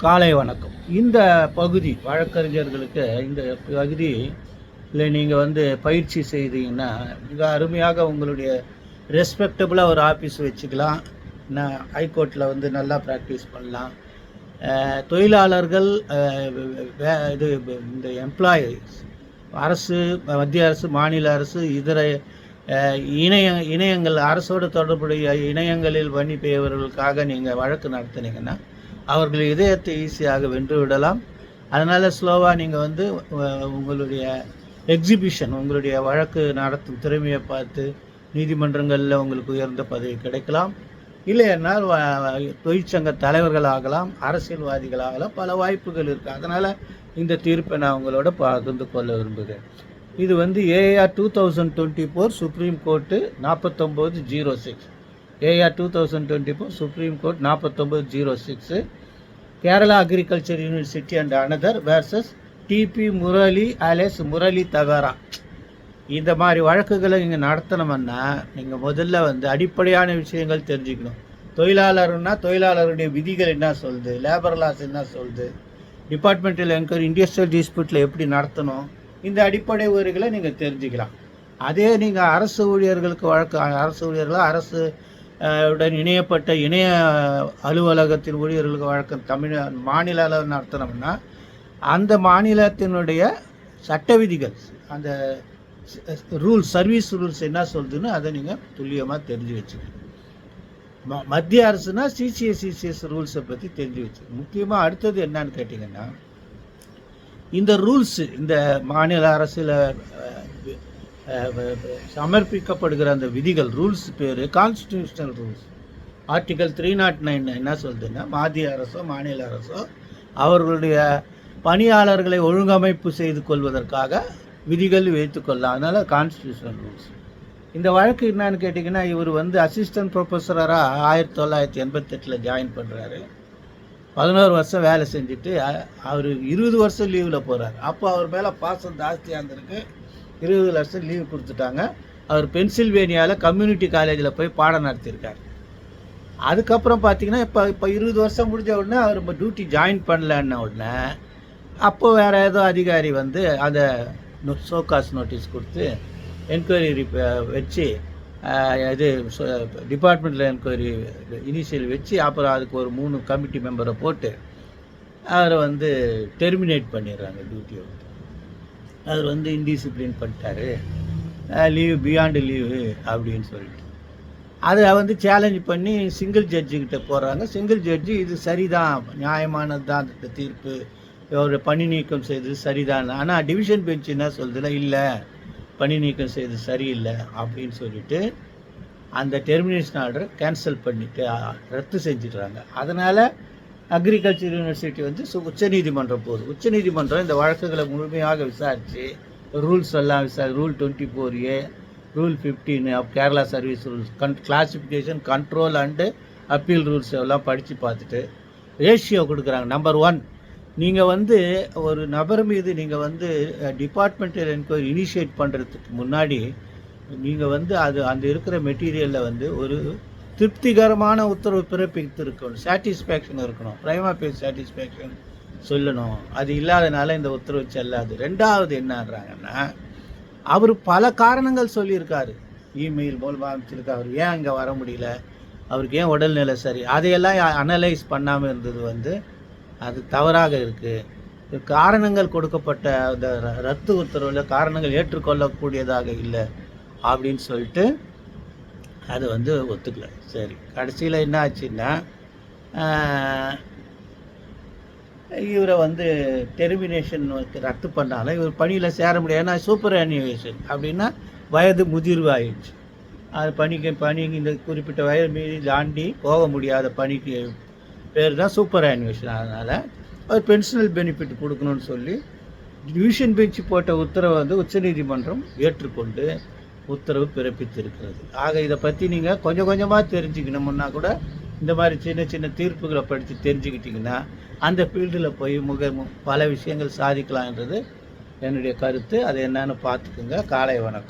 காலை வணக்கம். இந்த பகுதி வழக்கறிஞர்களுக்கு இந்த பகுதியில் நீங்கள் வந்து பயிற்சி செய்தீங்கன்னா மிக அருமையாக உங்களுடைய ரெஸ்பெக்டபுளாக ஒரு ஆஃபீஸ் வச்சுக்கலாம். ஹைகோர்ட்டில் வந்து நல்லா ப்ராக்டிஸ் பண்ணலாம். தொழிலாளர்கள் இது இந்த எம்ப்ளாயீஸ் அரசு, மத்திய அரசு, மாநில அரசு, இதர இணையங்கள் அரசோடு தொடர்புடைய இணையங்களில் பெய்யவர்களுக்காக நீங்கள் வழக்கு நடத்துனீங்கன்னா அவர்கள் இதயத்தை ஈஸியாக வென்று விடலாம். அதனால் ஸ்லோவாக நீங்கள் வந்து உங்களுடைய எக்ஸிபிஷன், உங்களுடைய வழக்கு நடத்தும் திறமையை பார்த்து நீதிமன்றங்களில் உங்களுக்கு உயர்ந்த பதவி கிடைக்கலாம். இல்லைன்னால் தொழிற்சங்க தலைவர்கள் ஆகலாம், அரசியல்வாதிகள் ஆகலாம், பல வாய்ப்புகள் இருக்குது. அதனால் இந்த தீர்ப்பை நான் உங்களோட பகிர்ந்து கொள்ள விரும்புகிறேன். இது வந்து AR 2024 Supreme Court 4906, AR 2024 Supreme Court 4906, Kerala agriculture university and another versus TP Murali alias Murali தகரா. இந்த மாதிரி வழக்குகளை நீங்கள் நடத்தணும்னா நீங்கள் முதல்ல வந்து அடிப்படையான விஷயங்கள் தெரிஞ்சுக்கணும். தொழிலாளர்னா தொழிலாளருடைய விதிகள் என்ன சொல்லுது, லேபர் லாஸ் என்ன சொல்லுது, டிபார்ட்மெண்டல் என்கொயரி, இண்டஸ்ட்ரியல் டிஸ்பியூட்டில் எப்படி நடத்தணும், இந்த அடிப்படை உரிமைகளை நீங்கள் தெரிஞ்சுக்கலாம். அதே நீங்கள் அரசு ஊழியர்களுக்கு அரசு ஊழியர்களோ அரசு உடன் இணையப்பட்ட இணைய அலுவலகத்தின் ஊழியர்களுக்கு வழக்கு மாநில அளவில் நடத்தினோம்னா அந்த மாநிலத்தினுடைய சட்ட விதிகள், அந்த ரூல்ஸ், சர்வீஸ் ரூல்ஸ் என்ன சொல்லுதுன்னு அதை நீங்கள் துல்லியமாக தெரிஞ்சு வச்சுக்கணும். மத்திய அரசுனா சிசிஎஸ் ரூல்ஸை பற்றி தெரிஞ்சு வச்சுக்கணும். முக்கியமாக அடுத்தது என்னன்னு கேட்டிங்கன்னா, இந்த ரூல்ஸு, இந்த மாநில அரசில் சமர்ப்பிக்கப்படுகிற அந்த விதிகள், ரூல்ஸ் பேர் கான்ஸ்டிடியூஷனல் ரூல்ஸ். ஆர்டிகல் 309 என்ன சொல்லுதுன்னா, மத்திய அரசோ மாநில அரசோ அவர்களுடைய பணியாளர்களை ஒழுங்கமைப்பு செய்து கொள்வதற்காக விதிகள் வைத்துக்கொள்ளலாம். அதனால் கான்ஸ்டிடியூஷனல் ரூல்ஸ். இந்த வழக்கு என்னன்னு கேட்டிங்கன்னா, இவர் வந்து அசிஸ்டன்ட் ப்ரொஃபஸராக 1988 ஜாயின் பண்ணுறாரு. 11 வருஷம் வேலை செஞ்சுட்டு அவர் 20 வருஷம் லீவில் போகிறார். அப்போ அவர் மேலே பாசம் ஜாஸ்தியாக இருந்திருக்கு. 20 வருஷம் லீவ் கொடுத்துட்டாங்க. அவர் பென்சில்வேனியாவில் கம்யூனிட்டி காலேஜில் போய் பாடம் நடத்தியிருக்கார். அதுக்கப்புறம் பார்த்தீங்கன்னா இப்போ 20 வருஷம் முடிஞ்ச உடனே அவர் இப்போ டியூட்டி ஜாயின் பண்ணலன்ன உடனே அப்போ வேறு ஏதோ அதிகாரி வந்து அதை ஷோகாஸ் நோட்டீஸ் கொடுத்து என்கொயரி வச்சு இது டிபார்ட்மெண்டில் என்கொயரி இனிஷியல் வச்சு அப்புறம் அதுக்கு ஒரு 3 கமிட்டி மெம்பரை போட்டு அவரை வந்து டெர்மினேட் பண்ணிடுறாங்க டியூட்டியை. அவர் வந்து இன்டிசிப்ளின் பண்ணிட்டாரு, லீவு பியாண்டு லீவு அப்படின்னு சொல்லிட்டு அதை வந்து சேலஞ்ச் பண்ணி சிங்கிள் ஜட்ஜுக்கிட்ட போகிறாங்க. சிங்கிள் ஜட்ஜு இது சரிதான், நியாயமானது தான் இந்த தீர்ப்பு, அவரை பணி நீக்கம் செய்தது சரிதான். ஆனால் டிவிஷன் பெஞ்ச் என்ன சொல்லுதுன்னா, இல்லை பணி நீக்கம் செய்தது சரியில்லை அப்படின்னு சொல்லிட்டு அந்த டெர்மினேஷன் ஆர்டரை கேன்சல் பண்ணிவிட்டு ரத்து செஞ்சிடுறாங்க. அதனால் அக்ரிகல்ச்சர் யூனிவர்சிட்டி வந்து உச்சநீதிமன்றம் போகுது. உச்சநீதிமன்றம் இந்த வழக்குகளை முழுமையாக விசாரித்து ரூல்ஸ் எல்லாம் rule 24A, rule 15 of Kerala service rules, classification, control and appeal rules எல்லாம் படித்து பார்த்துட்டு ரேஷியோ கொடுக்குறாங்க. நம்பர் 1, நீங்கள் வந்து ஒரு நபர் மீது நீங்கள் வந்து டிபார்ட்மெண்டல் என்கொயரி இனிஷியேட் பண்ணுறதுக்கு முன்னாடி நீங்கள் வந்து அந்த இருக்கிற மெட்டீரியலில் வந்து ஒரு திருப்திகரமான உத்தரவு பிறப்பித்திருக்கணும், சாட்டிஸ்ஃபேக்ஷன் இருக்கணும், ப்ரைமா ஃபேஸ் சாட்டிஸ்ஃபேக்ஷன் சொல்லணும். அது இல்லாதனால இந்த உத்தரவு செல்லாது. 2வது என்னன்றாங்கன்னா, அவர் பல காரணங்கள் சொல்லியிருக்காரு, இமெயில் மூலமாக அமைச்சிருக்காரு, அவர் ஏன் அங்கே வர முடியல, அவருக்கு ஏன் உடல்நிலை சரி, அதையெல்லாம் அனலைஸ் பண்ணாமல் இருந்தது வந்து அது தவறாக இருக்குது. காரணங்கள் கொடுக்கப்பட்ட அந்த ரத்து உத்தரவில் காரணங்கள் ஏற்றுக்கொள்ளக்கூடியதாக இல்லை அப்படின்னு சொல்லிட்டு அது வந்து ஒத்துக்கல. சரி, கடைசியில் என்ன ஆச்சுன்னா இவரை வந்து டெர்மினேஷன் ரத்து பண்ணாலும் இவர் பணியில் சேர முடியாது. ஏன்னா சூப்பர் அனிவேஷன் அப்படின்னா வயது முதிர்வு ஆயிடுச்சு. அது பணிக்கு இந்த குறிப்பிட்ட வயது மீறி தாண்டி போக முடியாத பணிக்கு பேர் தான் சூப்பர் அனிவேஷன். அதனால் அவர் பென்ஷனல் பெனிஃபிட் கொடுக்கணும்னு சொல்லி டிவிஷன் பெஞ்ச் போட்ட உத்தரவை வந்து உச்சநீதிமன்றம் ஏற்றுக்கொண்டு உத்தரவு பிறப்பித்திருக்கிறது. ஆக இதை பற்றி நீங்கள் கொஞ்சம் கொஞ்சமாக தெரிஞ்சுக்கணும்னா கூட இந்த மாதிரி சின்ன சின்ன தீர்ப்புகளை படித்து தெரிஞ்சுக்கிட்டிங்கன்னா அந்த ஃபீல்டில் போய் பல விஷயங்கள் சாதிக்கலான்றது என்னுடைய கருத்து. அது என்னன்னு பார்த்துக்குங்க. காலை வணக்கம்.